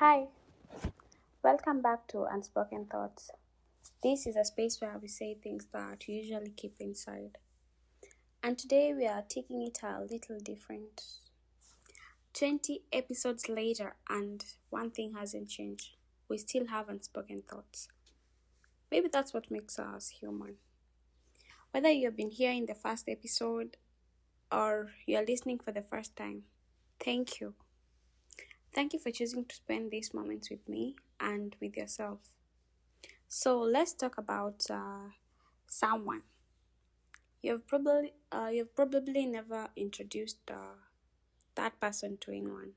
Hi, welcome back to Unspoken Thoughts. This is a space where we say things that we usually keep inside. And today we are taking it a little different. 20 episodes later, and one thing hasn't changed. We still have unspoken thoughts. Maybe that's what makes us human. Whether you have been here in the first episode or you are listening for the first time, thank you. Thank you for choosing to spend these moments with me and with yourself. So let's talk about someone you've probably never introduced that person to anyone.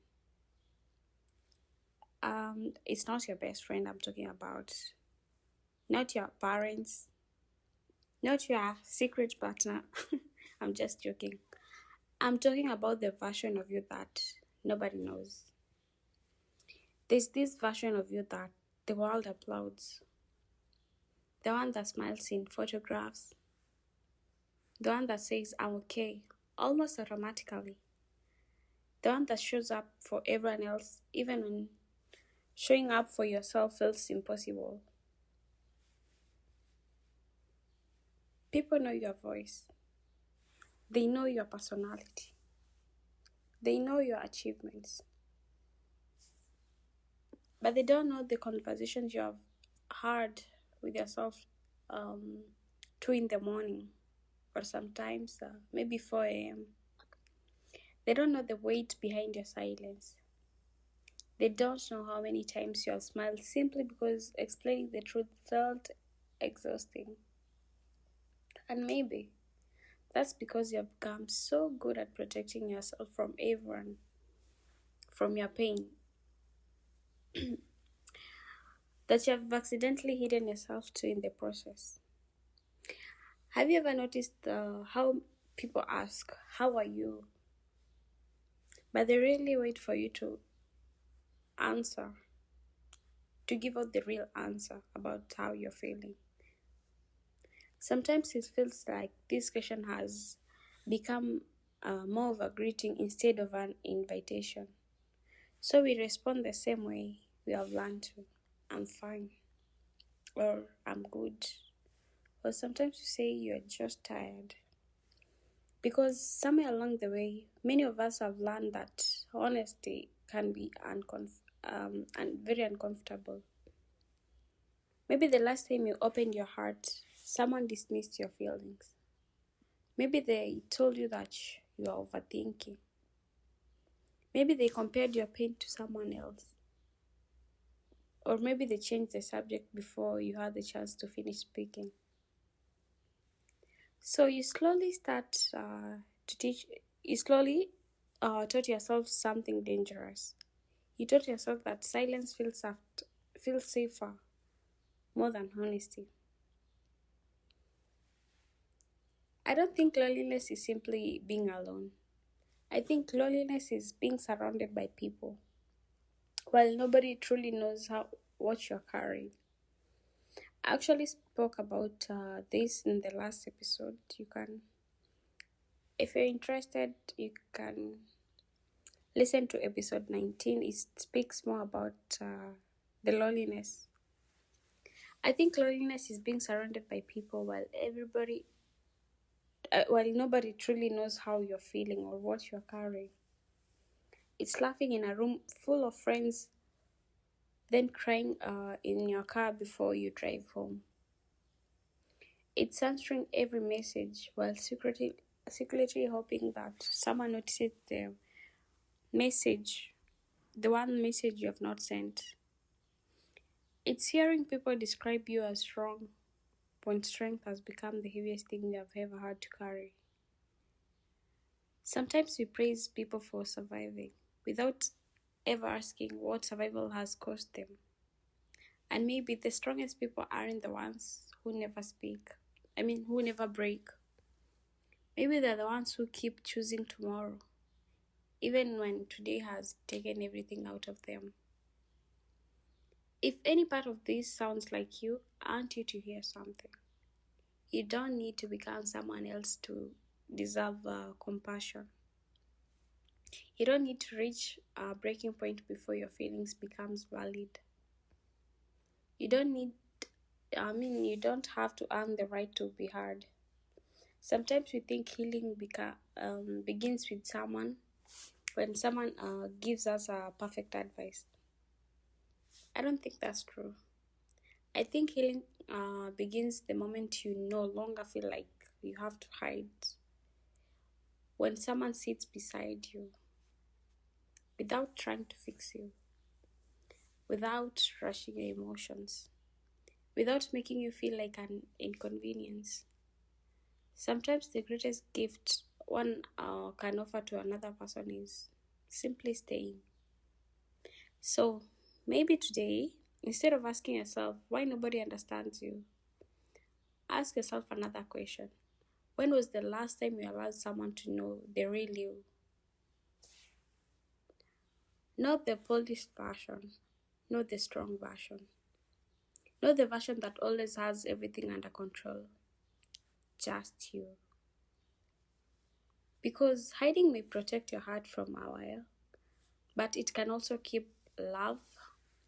It's not your best friend I'm talking about, not your parents, not your secret partner. I'm just joking. I'm talking about the version of you that nobody knows. There's this version of you that the world applauds. The one that smiles in photographs. The one that says, I'm okay, almost automatically. The one that shows up for everyone else, even when showing up for yourself feels impossible. People know your voice. They know your personality. They know your achievements. But they don't know the conversations you have had with yourself 2 in the morning, or sometimes maybe 4 a.m. They don't know the weight behind your silence. They don't know how many times you have smiled simply because explaining the truth felt exhausting. And maybe that's because you have become so good at protecting yourself from everyone, from your pain, that you have accidentally hidden yourself too in the process. Have you ever noticed how people ask, how are you? But they really wait for you to answer, to give out the real answer about how you're feeling. Sometimes it feels like this question has become more of a greeting instead of an invitation. So we respond the same way we have learned to. I'm fine, or I'm good, or sometimes you say you're just tired. Because somewhere along the way, many of us have learned that honesty can be and very uncomfortable. Maybe the last time you opened your heart, someone dismissed your feelings. Maybe they told you that you are overthinking. Maybe they compared your pain to someone else. Or maybe they changed the subject before you had the chance to finish speaking. So you slowly taught yourself something dangerous. You taught yourself that silence feels safer more than honesty. I don't think loneliness is simply being alone. I think loneliness is being surrounded by people, while nobody truly knows what you're carrying. I actually spoke about this in the last episode. If you're interested, you can listen to episode 19. It speaks more about the loneliness. I think loneliness is being surrounded by people while nobody truly knows how you're feeling or what you're carrying. It's laughing in a room full of friends, then crying in your car before you drive home. It's answering every message while secretly hoping that someone notices the one message you have not sent. It's hearing people describe you as strong when strength has become the heaviest thing you have ever had to carry. Sometimes we praise people for surviving without ever asking what survival has cost them. And maybe the strongest people aren't the ones who never who never break. Maybe they're the ones who keep choosing tomorrow, even when today has taken everything out of them. If any part of this sounds like you, I want you to hear something. You don't need to become someone else to deserve compassion. You don't need to reach a breaking point before your feelings becomes valid. You don't have to earn the right to be heard. Sometimes we think healing begins with someone when someone gives us a perfect advice. I don't think that's true. I think healing begins the moment you no longer feel like you have to hide. When someone sits beside you without trying to fix you, without rushing your emotions, without making you feel like an inconvenience. Sometimes the greatest gift one can offer to another person is simply staying. So maybe today, instead of asking yourself why nobody understands you, ask yourself another question. When was the last time you allowed someone to know the real you? Not the polished version, not the strong version, not the version that always has everything under control. Just you. Because hiding may protect your heart from a while, but it can also keep love,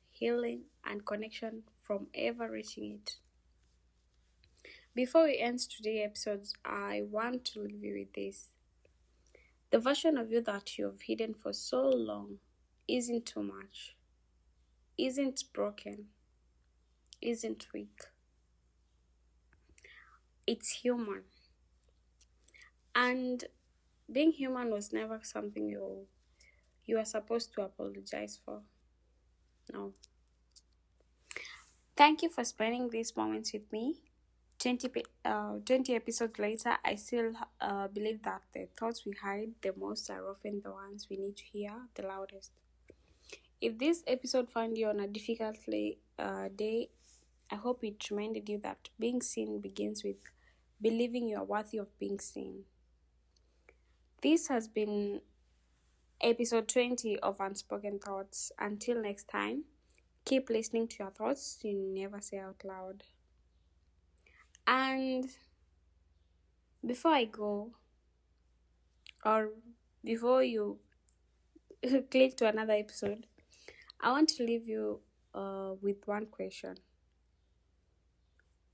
healing, and connection from ever reaching it. Before we end today's episode, I want to leave you with this. The version of you that you've hidden for so long isn't too much, isn't broken, isn't weak. It's human. And being human was never something you are supposed to apologize for. No. Thank you for spending these moments with me. 20 episodes later, I still believe that the thoughts we hide the most are often the ones we need to hear the loudest. If this episode found you on a difficult day, I hope it reminded you that being seen begins with believing you are worthy of being seen. This has been episode 20 of Unspoken Thoughts. Until next time, keep listening to your thoughts you never say out loud. And before I go, or before you click to another episode, I want to leave you with one question.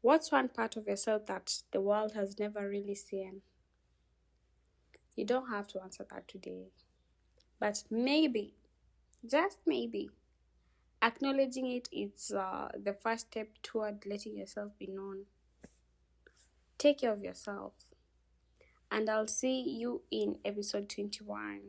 What's one part of yourself that the world has never really seen? You don't have to answer that today. But maybe, just maybe, acknowledging it is the first step toward letting yourself be known. Take care of yourself. And I'll see you in episode 21.